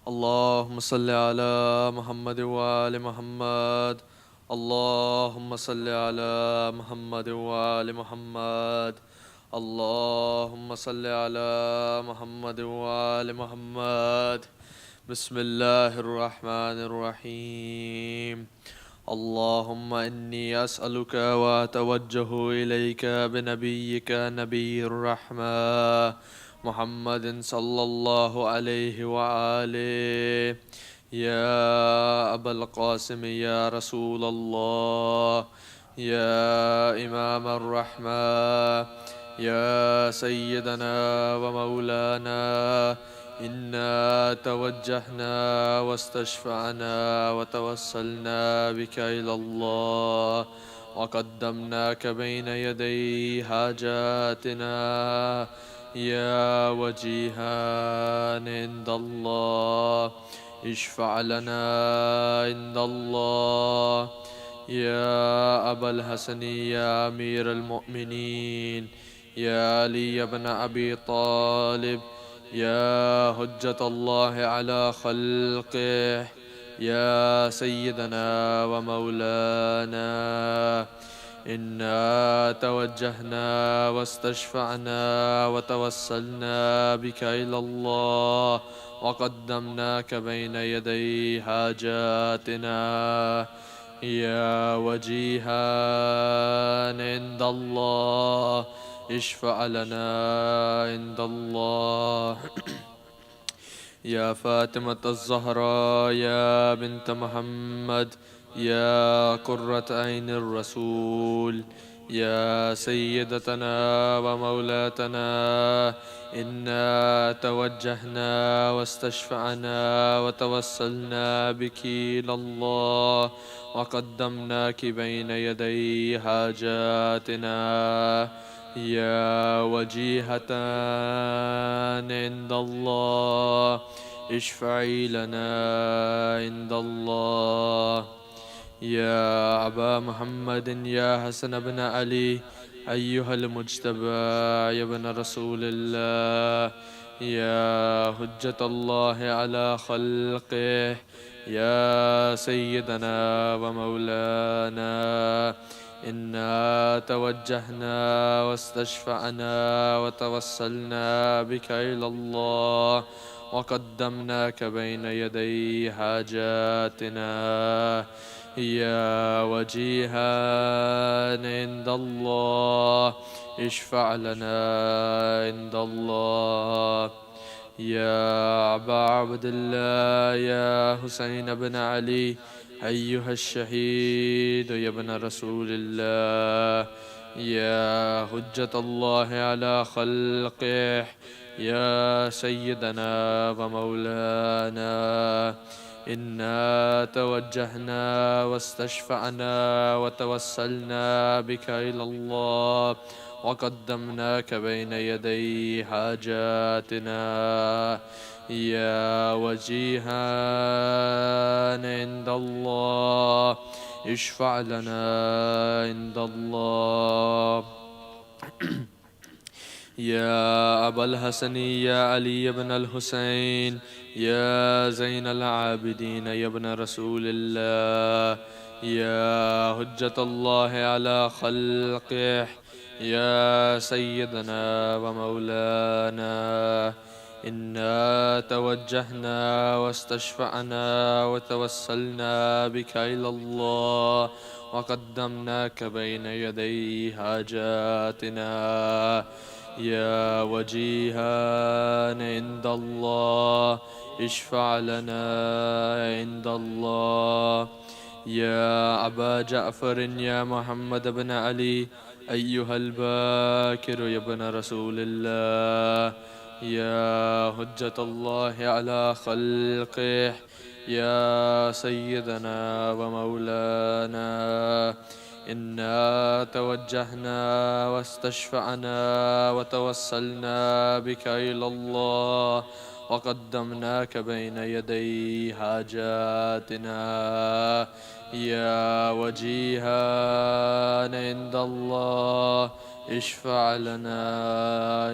اللهم صل على محمد وآل محمد. اللهم صل على محمد وآل محمد. اللهم صل على محمد وآل محمد. بسم الله الرحمن الرحيم. اللهم إني أسألك وأتوجه إليك بنبيك نبي الرحمة محمد صلى الله عليه وآله. يا أبا القاسم يا رسول الله، يا إمام الرحمة، يا سيدنا ومولانا، إنا توجهنا واستشفعنا وتوسلنا بك إلى الله، وقدمناك بين يدي حاجاتنا يا وجيها عند الله، اشفع لنا عند الله. يا أبا الحسن يا أمير المؤمنين، يا علي بن أبي طالب، يا حجة الله على خلقه، يا سيدنا ومولانا، إنا توجهنا واستشفعنا وتوسلنا بك إلى الله، وقدمناك بين يدي حاجاتنا يا وجيها عند الله، اشفع لنا عند الله. يا فاطمة الزهراء يا بنت محمد، يا قرة عين الرسول، يا سيدتنا ومولاتنا، إنا توجهنا واستشفعنا وتوسلنا بك إلى الله، وقدمناك بين يدي حاجاتنا يا وجيهة عند الله، اشفعي لنا عند الله. يا أبا محمد يا حسن بن علي أيها المجتبى يا ابن رسول الله، يا حجة الله على خلقه، يا سيدنا ومولانا، إنا توجهنا واستشفعنا وتوسلنا بك إلى الله، وقدمناك بين يدي حاجاتنا يا وجيها عند الله، اشفع لنا عند الله. يا أبا عبد الله يا حسين بن علي أيها الشهيد يا ابن رسول الله، يا حجة الله على خلقه، يا سيدنا ومولانا، إنا توجهنا واستشفعنا وتوسلنا بك إلى الله، وقدمناك بين يدي حاجاتنا يا وجيها عند الله، اشفع لنا عند الله. يا أبا الحسن يا علي بن الحسين، يا زين العابدين يا ابن رسول الله، يا حجة الله على خلقه، يا سيدنا ومولانا، إنا توجهنا واستشفعنا وتوسلنا بك إلى الله، وقدمناك بين يدي حاجاتنا يا وجيها عند الله، اشفع لنا عند الله. يا أبا جعفر يا محمد بن علي أيها الباكر يا ابن رسول الله، يا حجة الله على خلقه، يا سيدنا ومولانا، إنا توجهنا واستشفعنا وتوسلنا بك إلى الله، وقدمناك بين يدي حاجاتنا يا وجيها عند الله، اشفع لنا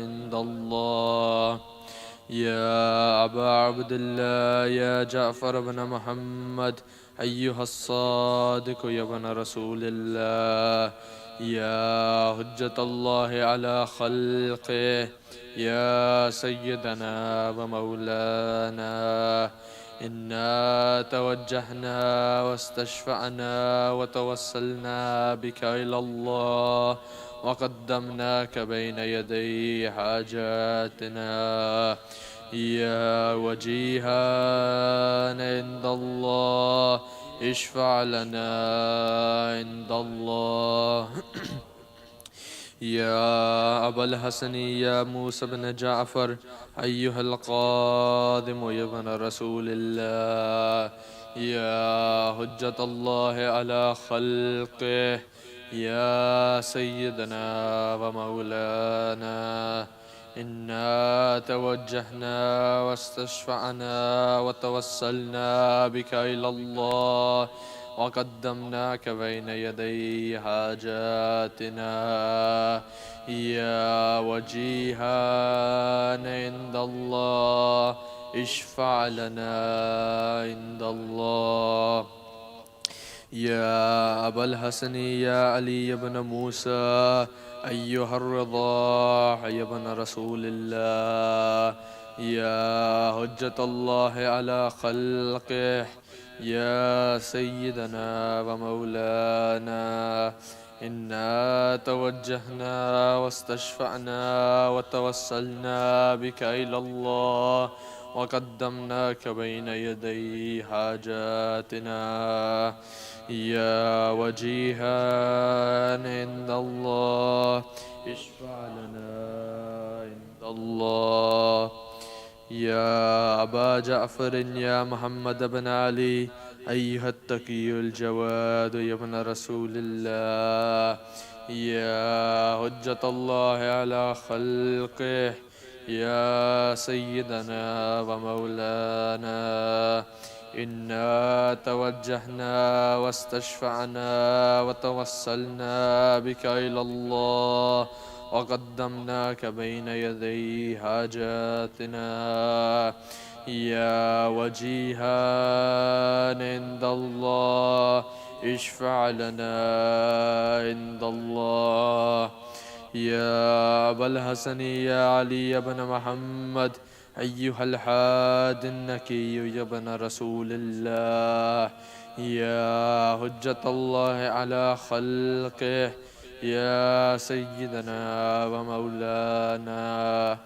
عند الله. يا أبا عبد الله يا جعفر بن محمد أيها الصادق يا ابن رسول الله يا حجة الله على خلقه يا سيدنا ومولانا إنا توجهنا واستشفعنا وتوسلنا بك إلى الله وقدمناك بين يدي حاجاتنا يا وجيها عند الله اشفع لنا عند الله يا أبا الحسن يا موسى بن جعفر أيها القادم يا ابن رسول الله يا حجة الله على خلقه يا سيدنا ومولانا إنا توجهنا واستشفعنا وتوسلنا بك إلى الله وقدمناك بين يدي حاجاتنا يا وجيها عند الله اشفع لنا عند الله يا أبا الحسن يا علي بن موسى أيها الرضا يا ابن رسول الله يا حجة الله على خلقه يا سيدنا ومولانا إنا توجهنا واستشفعنا وتوسلنا بك إلى الله وقدمناك بين يدي حاجاتنا يا وجيها عند الله اشفع لنا عند الله يا أبا جعفر يا محمد بن علي أيها التقي الجواد يا ابن رسول الله يا حجة الله على خلقه يا سيدنا ومولانا إنا توجهنا واستشفعنا وتوسلنا بك إلى الله وقدمناك بين يدي حاجاتنا يا وجيها عند الله اشفع لنا عند الله يا أبا الحسن يا علي بن محمد أيها الحاد النكي يا ابن رسول الله يا حجة الله على خلقه يا سيدنا ومولانا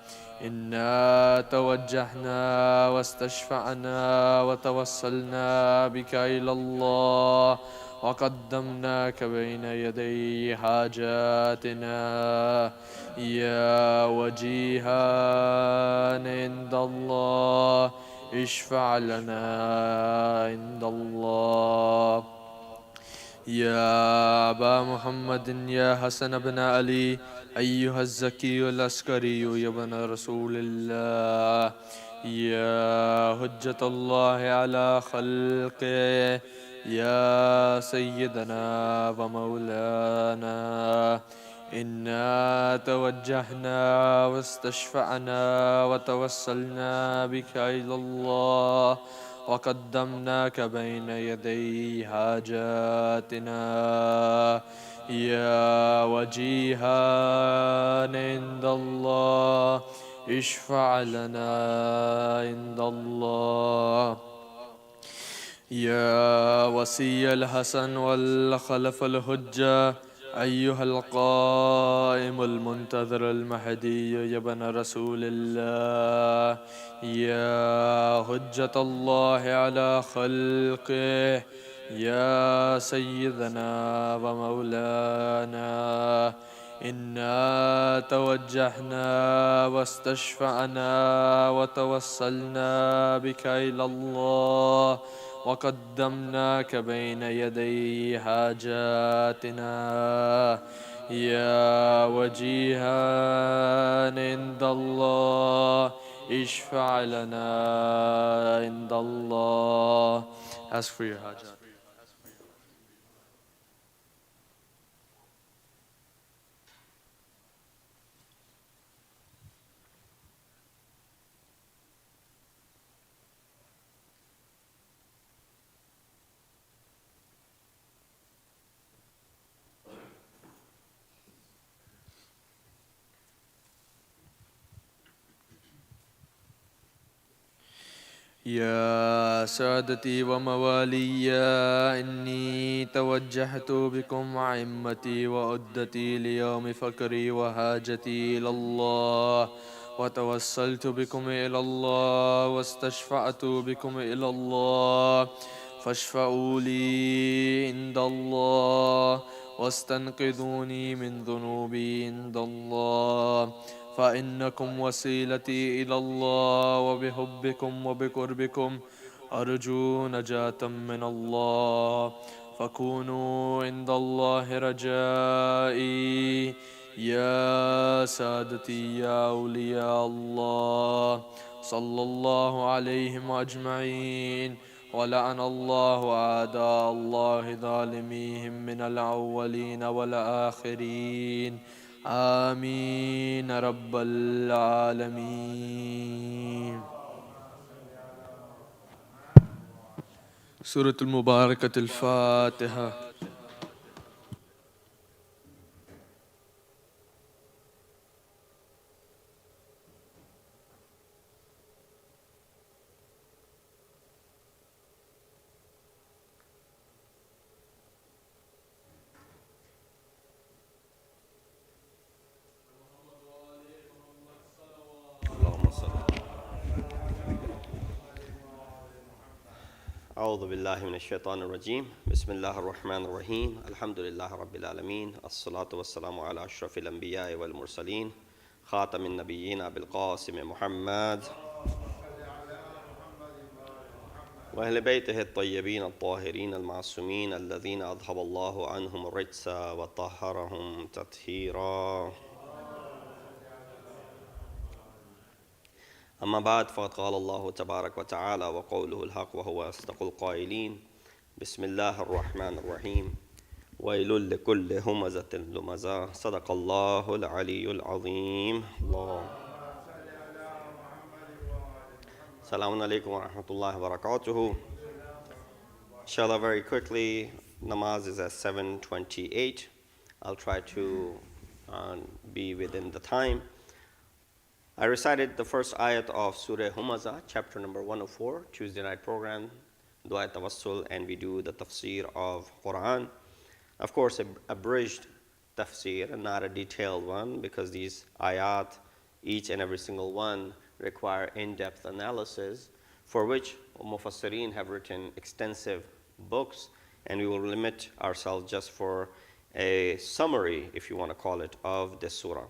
إنا توجهنا واستشفعنا وتوسلنا بك إلى الله وقدمناك بين يدي حاجاتنا يا وجيها عند الله اشفع لنا عند الله يا أبا محمد يا حسن بن علي أيها الزكي العسكري يا ابن رسول الله يا حجة الله على خلقه يا سيدنا ومولانا إنا توجهنا واستشفعنا وتوسلنا بك إلى الله وقدمناك بين يدي حاجاتنا يا وجيها عند الله اشفع لنا عند الله يا وصي الحسن والخلف الحجة أيها القائم المنتظر المهدي يا ابن رسول الله يا حجة الله على خلقه يا سيدنا ومولانا إنا توجهنا واستشفعنا وتوسلنا بك إلى الله وقدمناك بين يدي حاجاتنا يا وجيها عند الله اشفع لنا عند الله. Ask for your hajat. يا سادتي وموالي إني توجهت بكم عمتي وعدتي ليوم فكري وهاجتي إلى الله وتوسلت بكم إلى الله واستشفعت بكم إلى الله فاشفعوا لي عند الله واستنقذوني من ذنوبي عند الله فإنكم وسيلتي إلى الله وبحبكم وبقربكم أرجو نجاة من الله فكونوا عند الله رجائي يا سادتي يا أولياء الله صلى الله عليهم أجمعين ولعن الله أعداء الله ظالميهم من الأولين والآخرين آمين رب العالمين. سورة المباركة الفاتحة. أعوذ بالله من الشيطان الرجيم بسم الله الرحمن الرحيم الحمد لله رب العالمين الصلاة والسلام على أشرف الأنبياء والمرسلين خاتم النبيين بالقاسم محمد وأهل بيته الطيبين الطاهرين المعصومين الذين أذهب الله عنهم الرجس وطهرهم تطهيرا. أما بعد فقد قال الله تبارك وتعالى وقوله الحق وهو أصدق القائلين بسم الله الرحمن الرحيم ويل لكل همزة لمزة صدق الله العلي العظيم. الله Assalamu alaikum wa rahmatullahi wa barakatuhu. Inshallah, very quickly, namaz is at 7:28. I'll try to be within the time. I recited the first ayat of Surah Humazah, chapter number 104, Tuesday night program, Dua Tawassul, and we do the Tafsir of Quran. Of course, abridged Tafsir and not a detailed one, because these ayat, each and every single one, require in-depth analysis, for which Mufassirin have written extensive books, and we will limit ourselves just for a summary, if you want to call it, of this surah.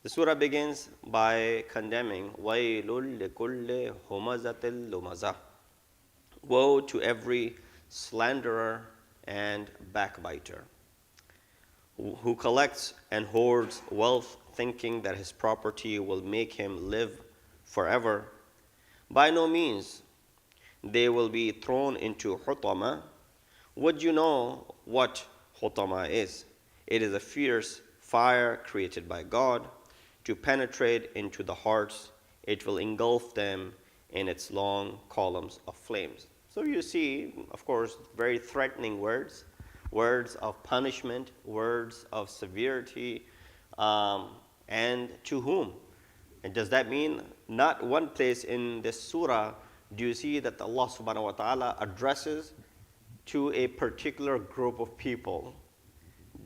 The surah begins by condemning وَيْلٌ لِكُلِّ هُمَزَةٍ لُمَزَةٍ. Woe to every slanderer and backbiter, who collects and hoards wealth, thinking that his property will make him live forever. By no means they will be thrown into hutama. Would you know what hutama is? It is a fierce fire created by God to penetrate into the hearts. It will engulf them in its long columns of flames. So you see, of course, very threatening words, words of punishment, words of severity, and to whom? And does that mean not one place in this surah do you see that Allah subhanahu wa ta'ala addresses to a particular group of people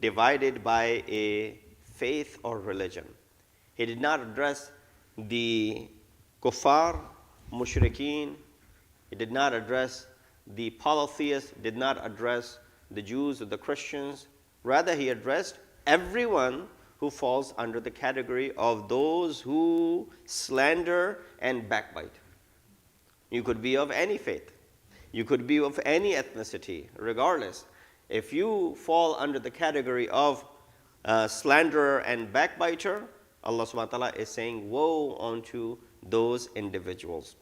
divided by a faith or religion? He did not address the kuffar, mushrikeen. He did not address the polytheists, did not address the Jews or the Christians. Rather, he addressed everyone who falls under the category of those who slander and backbite. You could be of any faith. You could be of any ethnicity, regardless. If you fall under the category of slanderer and backbiter, Allah subhanahu wa ta'ala is saying woe unto those individuals.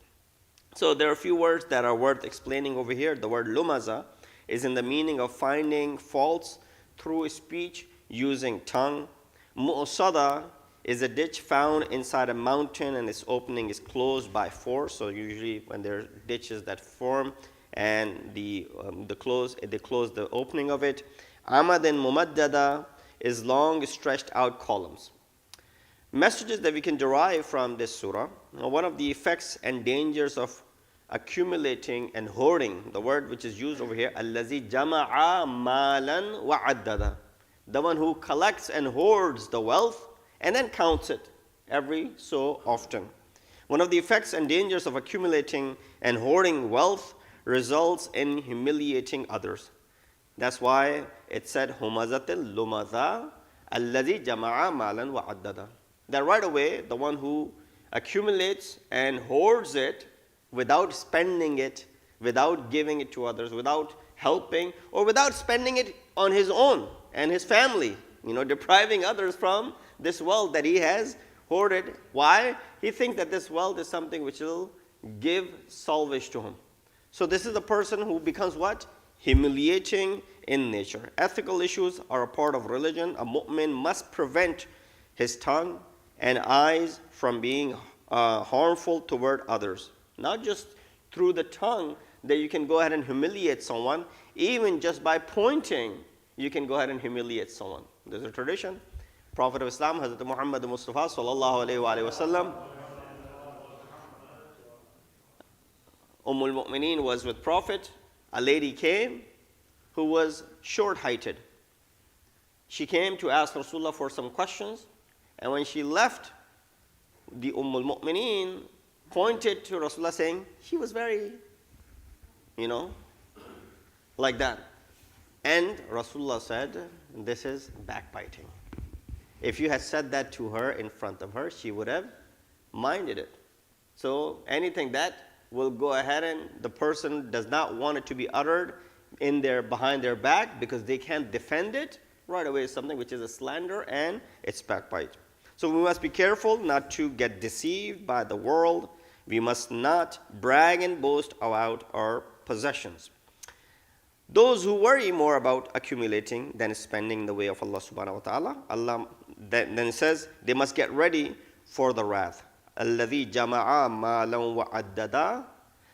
So there are a few words that are worth explaining over here. The word lumaza is in the meaning of finding faults through speech using tongue. Mu'sada is a ditch found inside a mountain and its opening is closed by force. So usually when there are ditches that form and they close the opening of it. Amad and mumaddada is long stretched out columns. Messages that we can derive from this surah. One of the effects and dangers of accumulating and hoarding. The word which is used over here, الَّذِي جَمَعَ مَالًا وَعَدَّدَ. The one who collects and hoards the wealth and then counts it every so often. One of the effects and dangers of accumulating and hoarding wealth results in humiliating others. That's why it said, Humazah Humazah الَّذِي جَمَعَ مَالًا وَعَدَّدَ. That right away, the one who accumulates and hoards it without spending it, without giving it to others, without helping, or without spending it on his own and his family, depriving others from this wealth that he has hoarded. Why? He thinks that this wealth is something which will give salvage to him. So this is a person who becomes what? Humiliating in nature. Ethical issues are a part of religion. A mu'min must prevent his tongue and eyes from being harmful toward others. Not just through the tongue that you can go ahead and humiliate someone, even just by pointing, you can go ahead and humiliate someone. There's a tradition. Prophet of Islam, Hazrat Muhammad Mustafa sallallahu alayhi wa sallam, Mu'mineen was with Prophet. A lady came who was short-heighted. She came to ask Rasulullah for some questions, and when she left, the Mu'mineen pointed to Rasulullah saying, she was very, like that. And Rasulullah said, this is backbiting. If you had said that to her in front of her, she would have minded it. So anything that will go ahead and the person does not want it to be uttered behind their back because they can't defend it, right away is something which is a slander and it's backbite. So we must be careful not to get deceived by the world. We must not brag and boast about our possessions. Those who worry more about accumulating than spending in the way of Allah subhanahu wa ta'ala, Allah then says they must get ready for the wrath. الَّذِي جَمَعَ مَالًا وَعَدَّدَ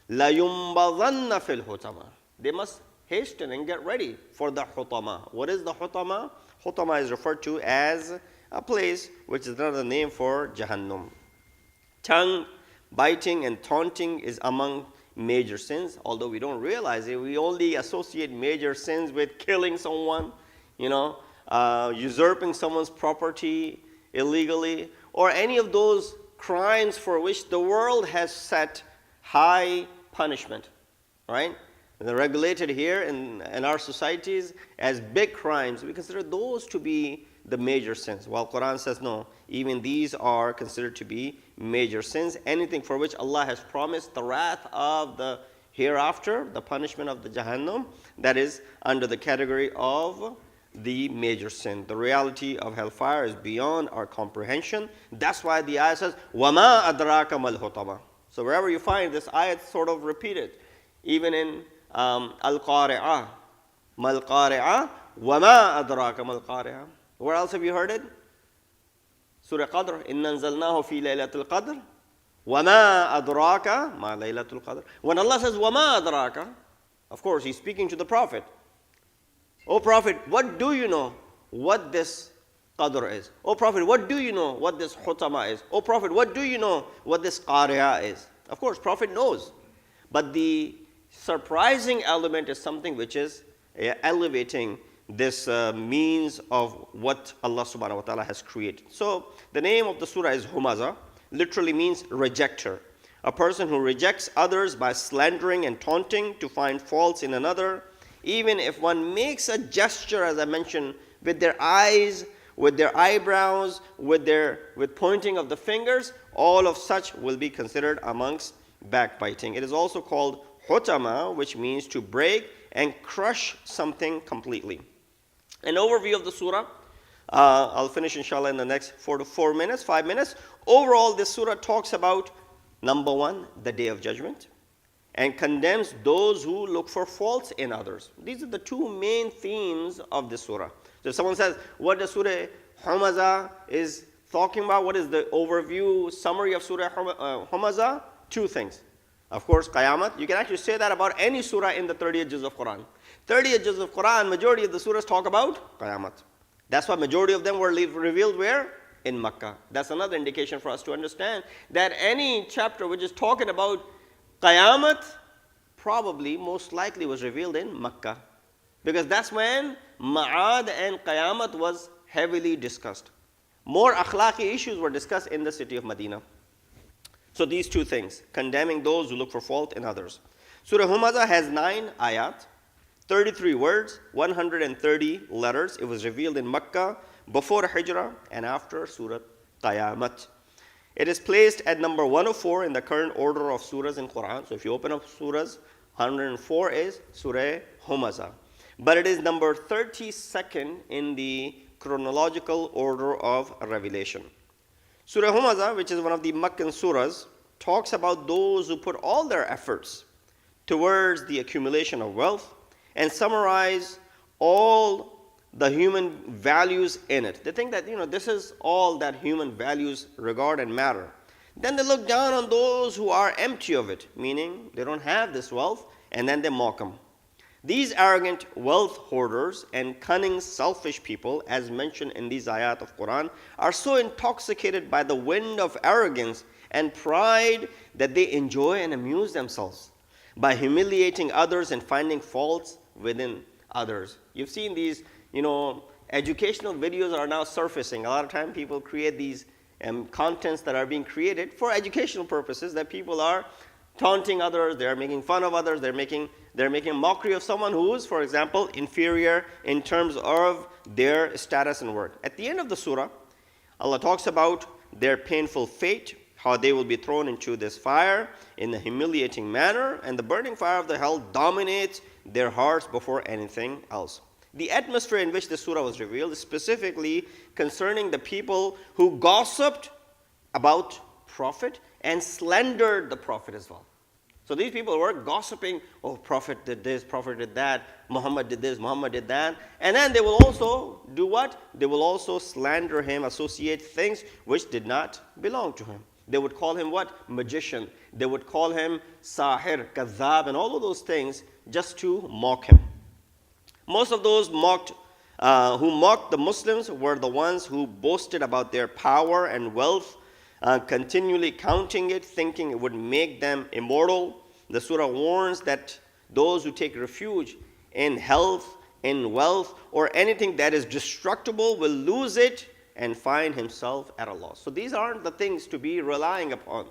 لَيُنْبَذَنَّ فِي الْحُطَمَةِ. They must hasten and get ready for the hutama. What is the hutama? Hutama is referred to as a place which is another name for Jahannam. Tongue biting and taunting is among major sins, although we don't realize it. We only associate major sins with killing someone, usurping someone's property illegally, or any of those crimes for which the world has set high punishment, right? They're regulated here in our societies as big crimes. We consider those to be the major sins, while Quran says no, even these are considered to be major sins. Anything for which Allah has promised the wrath of the hereafter, the punishment of the Jahannam, that is under the category of the major sin. The reality of hellfire is beyond our comprehension. That's why the ayah says, وَمَا أَدْرَاكَ مَا الْحُطَمَةِ. So wherever you find this ayah, it's sort of repeated. Even in Al-Qari'ah, مَا الْقَارِعَةِ وَمَا أَدْرَاكَ مَا الْقَارِعَةِ. Where else have you heard it? Surah Qadr, إِنَّا أَنزَلْنَاهُ فِي لَيْلَةِ الْقَدْرِ وَمَا أَدْرَاكَ مَا لَيْلَةُ الْقَدْرِ. When Allah says وَمَا أَدْرَاكَ, of course He's speaking to the Prophet. O Prophet, what do you know what this Qadr is? O Prophet, what do you know what this Hutama is? O Prophet, what do you know what this Qari'ah is? Of course, Prophet knows. But the surprising element is something which is elevating this means of what Allah subhanahu wa ta'ala has created. So the name of the surah is Humazah, literally means rejecter. A person who rejects others by slandering and taunting to find faults in another. Even if one makes a gesture, as I mentioned, with their eyes, with their eyebrows, with pointing of the fingers, all of such will be considered amongst backbiting. It is also called hutama, which means to break and crush something completely. An overview of the surah. I'll finish inshallah in the next 5 minutes. Overall, this surah talks about, number one, the day of judgment, and condemns those who look for faults in others. These are the two main themes of this surah. So if someone says, what the Surah Humazah is talking about, what is the overview summary of Surah Humazah? Two things. Of course, Qayamat. You can actually say that about any surah in the 30th juz of Quran. 30th juz of Quran, majority of the surahs talk about Qayamat. That's why majority of them were revealed where? In Makkah. That's another indication for us to understand that any chapter which is talking about Qayamat probably most likely was revealed in Makkah, because that's when Ma'ad and Qayamat was heavily discussed. More akhlaqi issues were discussed in the city of Medina. So these two things, condemning those who look for fault in others. Surah Humazah has 9 ayat, 33 words, 130 letters. It was revealed in Makkah before Hijrah and after Surah Qayamat. It is placed at number 104 in the current order of surahs in Quran. So if you open up surahs, 104 is Surah Humazah. But it is number 32nd in the chronological order of revelation. Surah Humazah, which is one of the Meccan surahs, talks about those who put all their efforts towards the accumulation of wealth and summarize all the human values in it. They think that, this is all that human values regard and matter. Then they look down on those who are empty of it, meaning they don't have this wealth, and then they mock them. These arrogant wealth hoarders and cunning selfish people, as mentioned in these ayat of Quran, are so intoxicated by the wind of arrogance and pride that they enjoy and amuse themselves by humiliating others and finding faults within others. You've seen these, educational videos are now surfacing. A lot of time people create these contents that are being created for educational purposes, that people are taunting others, they're making fun of others, they're making a mockery of someone who is, for example, inferior in terms of their status and work. At the end of the surah, Allah talks about their painful fate, how they will be thrown into this fire in a humiliating manner, and the burning fire of the hell dominates their hearts before anything else. The atmosphere in which the surah was revealed is specifically concerning the people who gossiped about Prophet and slandered the Prophet as well. So these people were gossiping, oh, Prophet did this, Prophet did that, Muhammad did this, Muhammad did that. And then they will also do what? They will also slander him, associate things which did not belong to him. They would call him what? Magician. They would call him sahir, kadhab, and all of those things just to mock him. Most of those who mocked the Muslims were the ones who boasted about their power and wealth, continually counting it, thinking it would make them immortal. The surah warns that those who take refuge in health, in wealth, or anything that is destructible will lose it and find himself at a loss. So these aren't the things to be relying upon.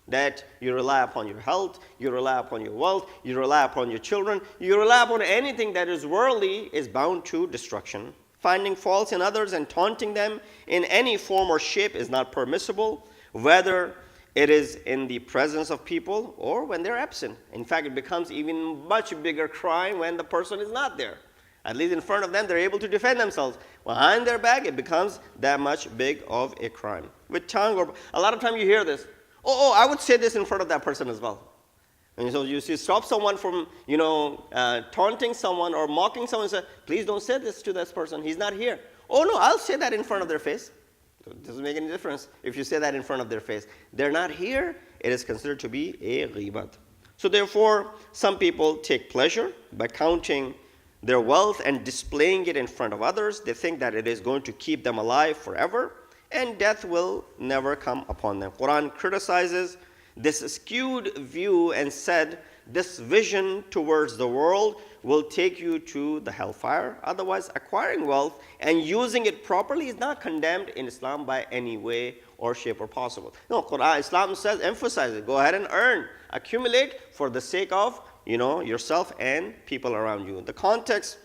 That you rely upon your health, you rely upon your wealth, you rely upon your children, you rely upon anything that is worldly is bound to destruction. Finding faults in others and taunting them in any form or shape is not permissible, whether it is in the presence of people or when they're absent. In fact, it becomes even much bigger crime when the person is not there. At least in front of them, they're able to defend themselves. Behind their back, it becomes that much big of a crime. With tongue, or a lot of time you hear this. Oh, I would say this in front of that person as well. And so you stop someone from, taunting someone or mocking someone and say, please don't say this to this person. He's not here. Oh, no, I'll say that in front of their face. It doesn't make any difference if you say that in front of their face. They're not here. It is considered to be a ghibat. So therefore, some people take pleasure by counting their wealth and displaying it in front of others. They think that it is going to keep them alive forever, and death will never come upon them. Quran criticizes this skewed view and said, this vision towards the world will take you to the hellfire. Otherwise, acquiring wealth and using it properly is not condemned in Islam by any way or shape or possible. No, Quran, Islam says, emphasizes, go ahead and earn, accumulate for the sake of, yourself and people around you. The context,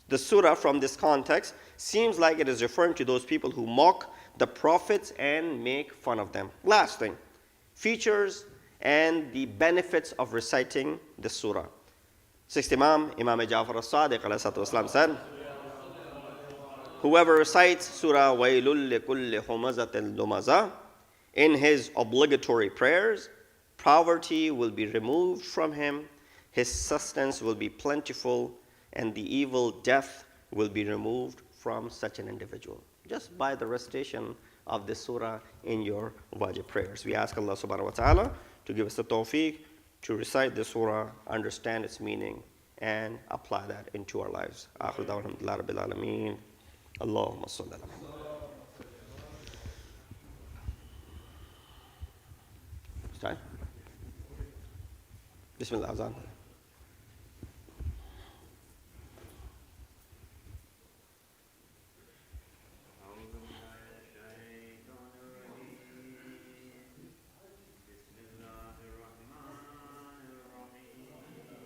the surah from this context seems like it is referring to those people who mock the prophets and make fun of them. Last thing, features and the benefits of reciting the surah. Sixth Imam Ja'far as-Sadiq ﷺ said, whoever recites Surah Wailul likulli humazatil lumazah in his obligatory prayers, poverty will be removed from him, his sustenance will be plentiful, and the evil death will be removed from such an individual. Just by the recitation of this surah in your wajib prayers. We ask Allah subhanahu wa ta'ala to give us the tawfiq to recite the surah, understand its meaning, and apply that into our lives. Akhiru da'wana alhamdulillahi rabbil alameen. Allahumma salli ala Muhammad. It's time? Bismillah, Azan.